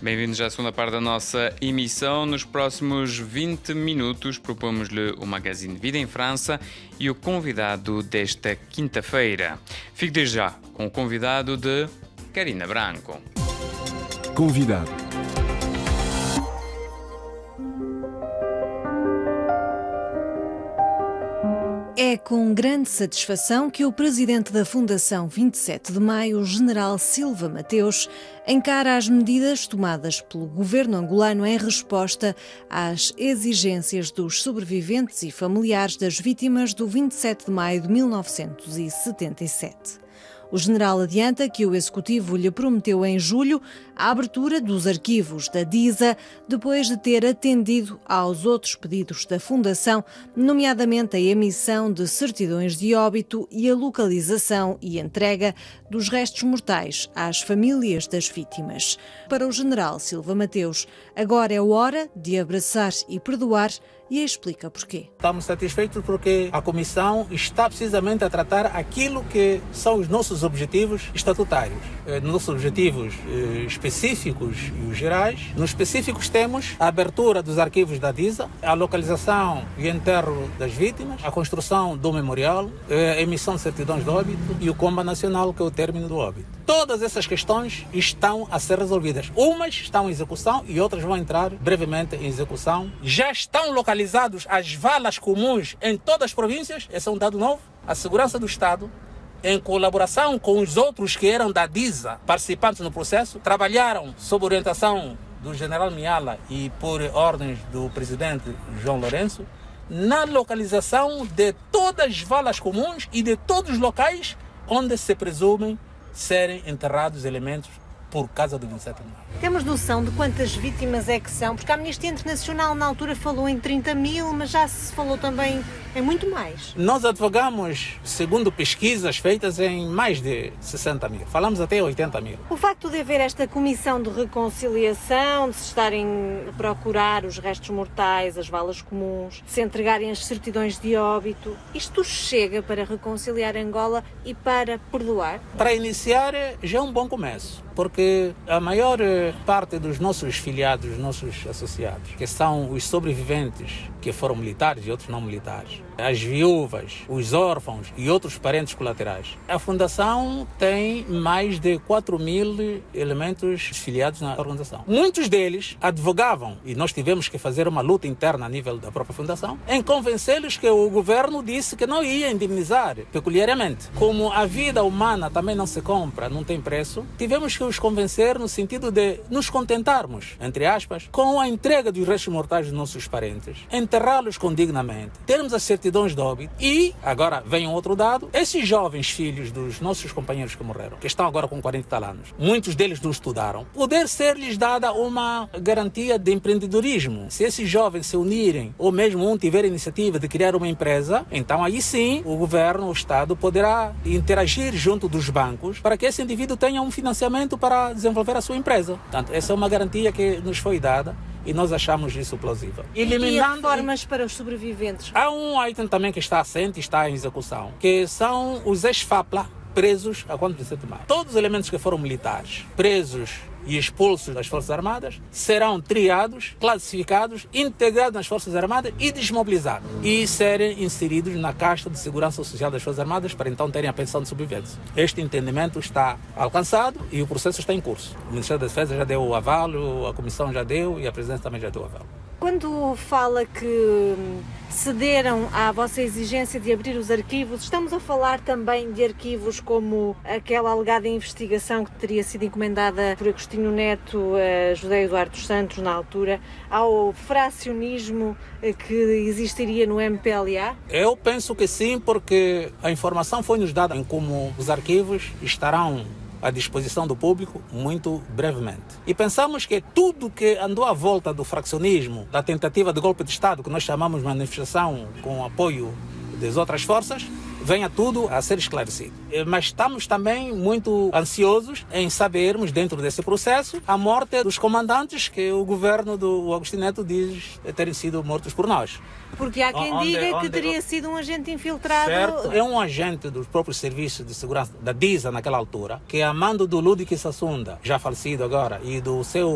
Bem-vindos à segunda parte da nossa emissão. Nos próximos 20 minutos propomos-lhe o magazine Vida em França e o convidado desta quinta-feira. Fique desde já com o convidado de Karina Branco. Convidado. É com grande satisfação que o presidente da Fundação 27 de Maio, o general Silva Mateus, encara as medidas tomadas pelo governo angolano em resposta às exigências dos sobreviventes e familiares das vítimas do 27 de maio de 1977. O general adianta que o Executivo lhe prometeu em julho a abertura dos arquivos da DISA, depois de ter atendido aos outros pedidos da Fundação, nomeadamente a emissão de certidões de óbito e a localização e entrega dos restos mortais às famílias das vítimas. Para o general Silva Mateus, agora é a hora de abraçar e perdoar, e explica porquê. Estamos satisfeitos porque a Comissão está precisamente a tratar aquilo que são os nossos objetivos estatutários. Nossos objetivos específicos e os gerais. Nos específicos temos a abertura dos arquivos da DISA, a localização e enterro das vítimas, a construção do memorial, a emissão de certidões de óbito e o comba nacional, que é o término do óbito. Todas essas questões estão a ser resolvidas. Umas estão em execução e outras vão entrar brevemente em execução. Já estão localizados as valas comuns em todas as províncias. Esse é um dado novo. A segurança do Estado, em colaboração com os outros que eram da DISA, participantes no processo, trabalharam sob orientação do general Miala e por ordens do presidente João Lourenço, na localização de todas as valas comuns e de todos os locais onde se presumem serem enterrados elementos por causa do 27 de maio. Temos noção de quantas vítimas é que são? Porque a Amnistia Internacional na altura falou em 30 mil, mas já se falou também em muito mais. Nós advogamos, segundo pesquisas feitas, em mais de 60 mil. Falamos até 80 mil. O facto de haver esta comissão de reconciliação, de se estarem a procurar os restos mortais, as valas comuns, de se entregarem as certidões de óbito, isto chega para reconciliar Angola e para perdoar? Para iniciar, já é um bom começo, porque a maior parte dos nossos filiados, dos nossos associados, que são os sobreviventes que foram militares e outros não militares, as viúvas, os órfãos e outros parentes colaterais. A Fundação tem mais de 4 mil elementos filiados na organização. Muitos deles advogavam, e nós tivemos que fazer uma luta interna a nível da própria Fundação, em convencê-los que o governo disse que não ia indemnizar peculiarmente. Como a vida humana também não se compra, não tem preço, tivemos que os convencer no sentido de nos contentarmos, entre aspas, com a entrega dos restos mortais dos nossos parentes, enterrá-los condignamente, termos as certidões de óbito e, agora vem um outro dado, esses jovens filhos dos nossos companheiros que morreram, que estão agora com 40 tal anos, muitos deles não estudaram, poder ser-lhes dada uma garantia de empreendedorismo. Se esses jovens se unirem, ou mesmo um tiver a iniciativa de criar uma empresa, então aí sim o governo, o Estado, poderá interagir junto dos bancos para que esse indivíduo tenha um financiamento para desenvolver a sua empresa. Portanto, essa é uma garantia que nos foi dada e nós achamos isso plausível. Eliminando reformas para os sobreviventes. Há um item também que está assente e está em execução, que são os ex-FAPLA presos a quando 27 de maio. Todos os elementos que foram militares, presos e expulsos das Forças Armadas, serão triados, classificados, integrados nas Forças Armadas e desmobilizados. E serem inseridos na Caixa de Segurança Social das Forças Armadas para então terem a pensão de sobrevivência. Este entendimento está alcançado e o processo está em curso. O Ministério da Defesa já deu o avalo, a Comissão já deu e a Presidência também já deu o avalo. Quando fala que cederam à vossa exigência de abrir os arquivos, estamos a falar também de arquivos como aquela alegada investigação que teria sido encomendada por Agostinho Neto a José Eduardo dos Santos na altura, ao fracionismo que existiria no MPLA? Eu penso que sim, porque a informação foi-nos dada em como os arquivos estarão à disposição do público muito brevemente. E pensamos que tudo que andou à volta do fraccionismo, da tentativa de golpe de Estado, que nós chamamos de manifestação com apoio das outras forças, venha tudo a ser esclarecido. Mas estamos também muito ansiosos em sabermos, dentro desse processo, a morte dos comandantes que o governo do Agostinho Neto diz terem sido mortos por nós. Porque há quem diga que teria sido um agente infiltrado. Certo, é um agente dos próprios serviços de segurança da DISA naquela altura, que a mando do Ludic Sassunda, já falecido agora, e do seu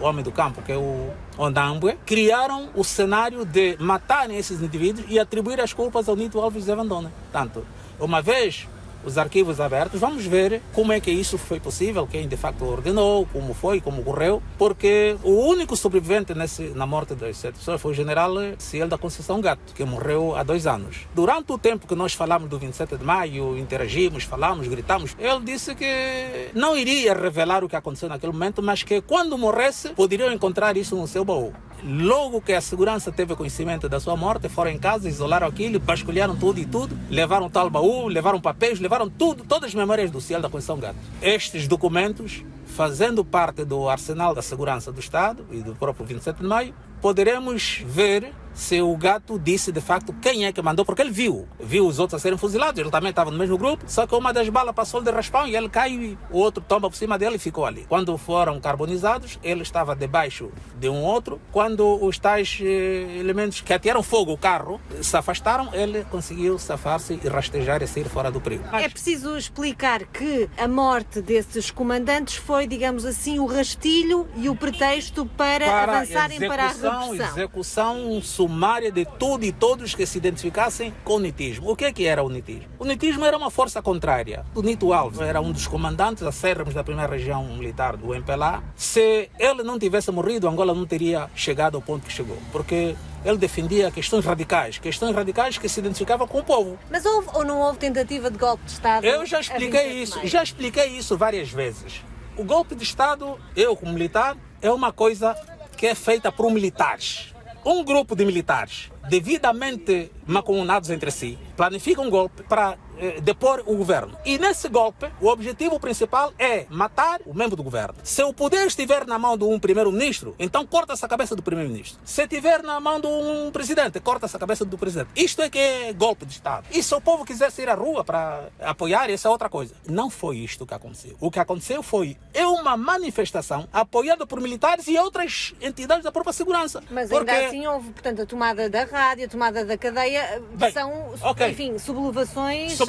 homem do campo, que é o Ondambwe, criaram o cenário de matarem esses indivíduos e atribuir as culpas ao Nito Alves Evandona. Portanto, uma vez os arquivos abertos, vamos ver como é que isso foi possível, quem de facto ordenou, como foi, como ocorreu, porque o único sobrevivente na morte das 7 pessoas foi o general Ciel da Conceição Gato, que morreu há 2 anos. Durante o tempo que nós falamos do 27 de maio, interagimos, falamos, gritamos, ele disse que não iria revelar o que aconteceu naquele momento, mas que quando morresse, poderiam encontrar isso no seu baú. Logo que a segurança teve conhecimento da sua morte, foram em casa, isolaram aquilo, vasculharam tudo e tudo, levaram tal baú, levaram papéis, levaram tudo, todas as memórias do Ciel da Conceição Gato. Estes documentos, fazendo parte do arsenal da segurança do Estado e do próprio 27 de maio, poderemos ver se o Gato disse de facto quem é que mandou, porque ele viu os outros a serem fuzilados, ele também estava no mesmo grupo, só que uma das balas passou de raspão e ele caiu e o outro tomba por cima dele e ficou ali. Quando foram carbonizados, ele estava debaixo de um outro. Quando os tais elementos que atearam fogo o carro se afastaram, ele conseguiu safar-se e rastejar e sair fora do perigo. É preciso explicar que a morte desses comandantes foi, digamos assim, o rastilho e o pretexto para avançarem para a repressão. Execução sumária de tudo e todos que se identificassem com o nitismo. O que é que era o nitismo? O nitismo era uma força contrária. O Nito Alves era um dos comandantes acérrimos da primeira região militar do MPLA. Se ele não tivesse morrido, Angola não teria chegado ao ponto que chegou, porque ele defendia questões radicais que se identificavam com o povo. Mas houve ou não houve tentativa de golpe de Estado? Eu já expliquei isso várias vezes. O golpe de Estado, eu como militar, é uma coisa que é feita por militares. Um grupo de militares devidamente mancomunados entre si planifica um golpe para depor o governo. E nesse golpe, o objetivo principal é matar o membro do governo. Se o poder estiver na mão de um primeiro-ministro, então corta-se a cabeça do primeiro-ministro. Se estiver na mão de um presidente, corta-se a cabeça do presidente. Isto é que é golpe de Estado. E se o povo quisesse ir à rua para apoiar, essa é outra coisa. Não foi isto que aconteceu. O que aconteceu foi uma manifestação apoiada por militares e outras entidades da própria segurança. Mas ainda assim houve, portanto, a tomada da rádio, a tomada da cadeia, são, enfim, sublevações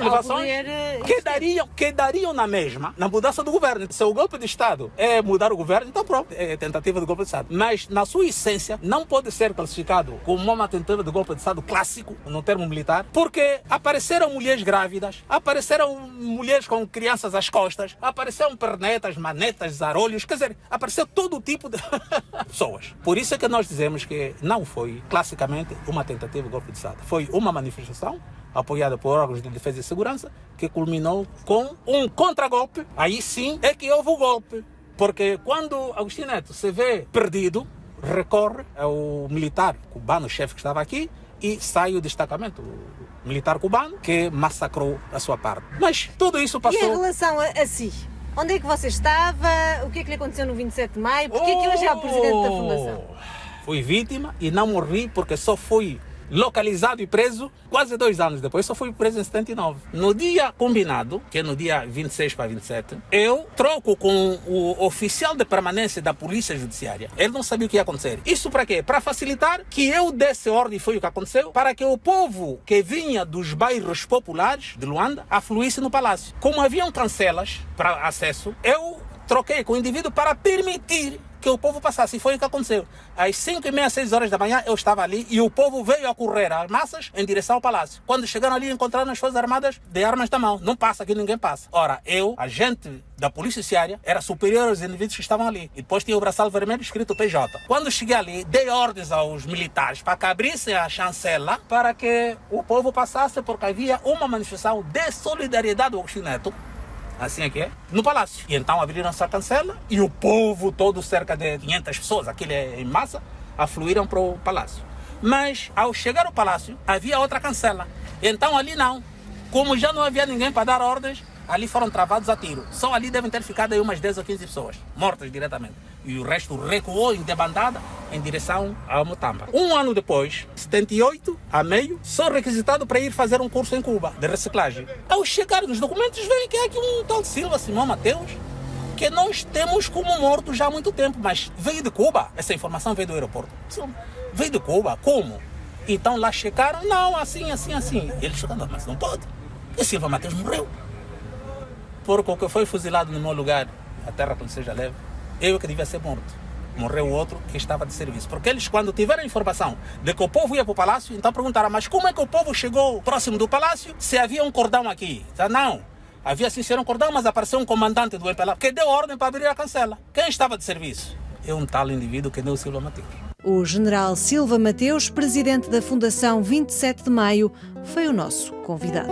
que dariam na mesma, na mudança do governo. Se o golpe de Estado é mudar o governo, então pronto, é tentativa de golpe de Estado. Mas, na sua essência, não pode ser classificado como uma tentativa de golpe de Estado clássico, no termo militar, porque apareceram mulheres grávidas, apareceram mulheres com crianças às costas, apareceram pernetas, manetas, zarolhos, quer dizer, apareceu todo tipo de pessoas. Por isso é que nós dizemos que não foi, classicamente, uma tentativa de golpe de Estado. Foi uma manifestação apoiada por órgãos de defesa e segurança, que culminou com um contragolpe. Aí sim é que houve o golpe. Porque quando Agostinho Neto se vê perdido, recorre ao militar cubano, chefe que estava aqui, e sai o destacamento militar cubano, que massacrou a sua parte. Mas tudo isso passou... E em relação a si? Onde é que você estava? O que é que lhe aconteceu no 27 de maio? Porquê é que hoje é o presidente da Fundação? Fui vítima e não morri porque só fui localizado e preso quase 2 anos depois. Só fui preso em 79. No dia combinado, que é no dia 26 para 27, eu troco com o oficial de permanência da Polícia Judiciária. Ele não sabia o que ia acontecer. Isso para quê? Para facilitar que eu desse ordem, foi o que aconteceu, para que o povo que vinha dos bairros populares de Luanda afluísse no palácio. Como haviam cancelas para acesso, eu troquei com o indivíduo para permitir que o povo passasse. E foi o que aconteceu. Às 5h30, 6 horas da manhã, eu estava ali e o povo veio a correr às massas em direção ao palácio. Quando chegaram ali, encontraram as Forças Armadas de armas na mão. Não passa aqui, ninguém passa. Ora, eu, agente da Polícia Judiciária, era superior aos indivíduos que estavam ali. E depois tinha o braçal vermelho escrito PJ. Quando cheguei ali, dei ordens aos militares para que abrissem a chancela para que o povo passasse, porque havia uma manifestação de solidariedade do Agostinho Neto, assim é que é, no palácio. E então abriram essa cancela e o povo todo, cerca de 500 pessoas, aquilo é em massa, afluíram para o palácio. Mas ao chegar ao palácio, havia outra cancela. Então ali não. Como já não havia ninguém para dar ordens, ali foram travados a tiro. Só ali devem ter ficado aí umas 10 ou 15 pessoas, mortas diretamente. E o resto recuou em debandada em direção ao Mutamba. Um ano depois, 78, a meio, sou requisitado para ir fazer um curso em Cuba, de reciclagem. Ao chegar nos documentos, veem que é aqui um tal Silva Simão Mateus, que nós temos como morto já há muito tempo, mas veio de Cuba. Essa informação veio do aeroporto. Veio de Cuba, como? Então lá checaram, não, assim. Eles chegaram, mas não pode. E Silva Mateus morreu. Porque o que foi fuzilado no meu lugar, a terra que seja leve, eu que devia ser morto. Morreu o outro que estava de serviço. Porque eles, quando tiveram a informação de que o povo ia para o palácio, então perguntaram, mas como é que o povo chegou próximo do palácio se havia um cordão aqui? Então, não, havia sim ser um cordão, mas apareceu um comandante do MPLA que deu ordem para abrir a cancela. Quem estava de serviço? É um tal indivíduo que deu o Silva Mateus. O general Silva Mateus, presidente da Fundação 27 de Maio, foi o nosso convidado.